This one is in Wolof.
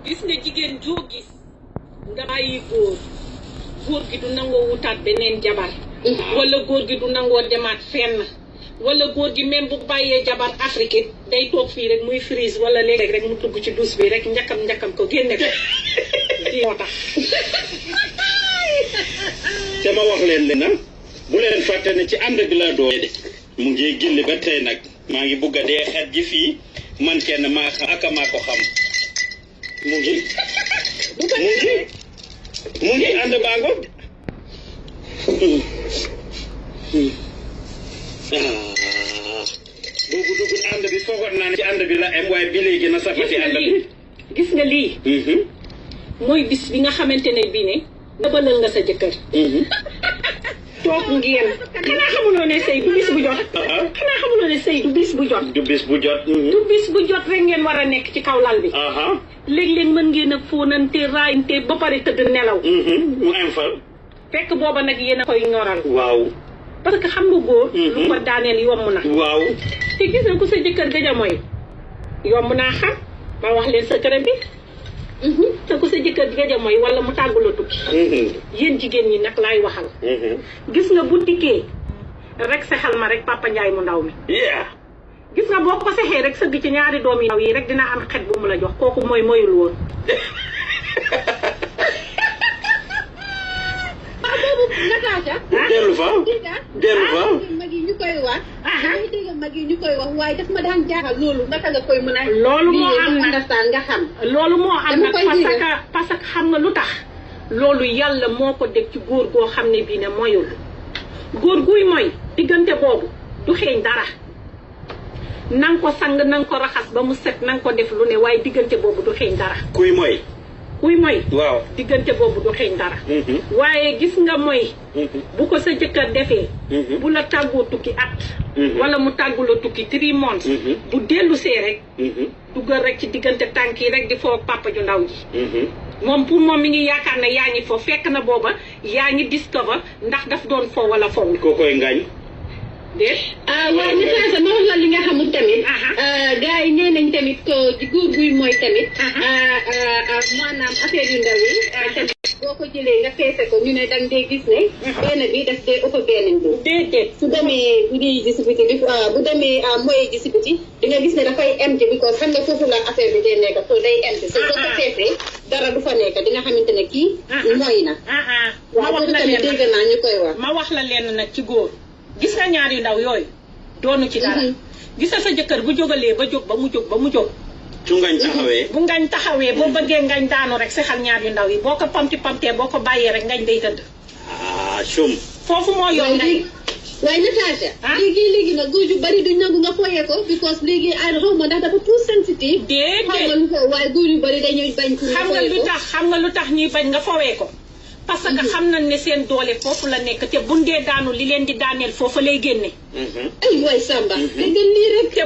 gis nga jigéen joo gis nga bàyyi góor gi du nangoo wutaat beneen jabar wala góor gi du nangoo demaat fenn wala góor gi même bu bàyyee jabar Afrique day toog fii rek muy frise wala léeg rek mu tugg ci douche bi rek njakam ko génne ko di moo tax te ma wax leen na bu leen fàtte ne ci ànd bi la doo de mu ngi gilli ba tey nag maa ngi bugg a dee xet ji fii man kenn maa xam aka maa ko xam mu ngi ànd baango boobu dugul ànd bi foogoon naa ne ci ànd bi la am waaye bi léegi na safati ànd bi gis nga lii mooy bis bi nga xamante ne bii ne dëbalal nga sa jëkkër toog ngeen xanaa xamuloo ne sëy du bis bu jot xanaa xamuloo ne sëy du bis bu jot du bis bu jot du bis bu jot rek ngeen war a nekk ci kaw lal bi léeg-léeg mën ngeen a fóonante raayante ba pare tëdd nelaw mu am fa fekk booba nag yéen a koy ñoral waaw parce que xam nga góor lu ko daaneel yomb na waaw te gis nga ku sa jëkkër gëj a mooy yomb naa xam ma wax leen secret bi te ku sa jëkkër gëj a mooy wala mu tàggula tukki yéen jigéen ñi nag laay waxal gis nga bu dikkee rek sexal ma rek Papa Ndiaye mu ndaw mi gis nga boo ko sexee rek sëgg ci ñaari doom yi ndaw yi rek dina am xet bu mu la jox kooku mooy moyul woon Natasha dellu fa mag yi ñu koy wax damay dégg mag yi ñu koy wax waaye daf ma daan jaaxal loolu naka nga koy mën a loolu moo am nag understand nga xam loolu moo am nag parce que xam nga lu tax loolu yàlla moo ko def ci góor goo xam ne bii ne moyul góor guy moy diggante boobu du xeeñ dara nanga ko sang nanga ko raxas ba mu set nanga ko def lu ne waaye diggante boobu du xeeñ dara kuy moy waaw diggante boobu du xeeñ dara waaye gis nga mooy bu ko sa jëkkër defee bu la tàggoo tukki at wala mu tàggu la tukki 3 months bu dellu see rek duggal rek ci diggante tànk yi rek di foo papa ju ndaw ji moom pour moom mi ngi yaakaar ne yaa ngi fo fekk na booba yaa ngi discover ndax daf doon fo wala fo koo koy ngaañ déet waaw Natasha ma wax la li nga xamul tamit gars yi nee nañ tamit góor guy mooy tamit maanaam affaire yu ndaw yi tamit boo ko jëlee nga feese ko ñu ne dang dee gis ne benn bi daf dee ëpp benn bi déedéet su demee bu dee ji si biti bi bu demee mooy ji si biti di nga gis ne dafay empty because xam nga foofu la affaire bi dee nekk so day empty so boo ko feesee dara du fa nekk di nga xamante ne kii mooy na waaw boobu tamit dégg naa ñu koy wax ma wax la lenn nag ci góor gis nga ñaar yu ndaw yooyu doonu ci dara gis nga sa jëkkër bu jógalee ba jóg ba mu jóg su ngañ taxawee bu ngañ taxawee boo bëggee ngañ daanu rek sexal ñaar yu ndaw yi boo ko pamtee boo ko bàyyee rek ngañ day tëdd sum foofu moo yor ngañ waaye Natasha léegi nag góor yu bari duñ nangu nga foyee ko because léegi ay xaw ma ndax dafa too sensitive xaw ma lu ko waaye góor yu bari dañuy bañ pour xam nga lu tax ñuy bañ nga fowee ko parce que xam nañ ne seen doole foofu la nekk te bundee daanu li leen di daaneel foofu lay génne ay waay Samba dégg nga lii rek te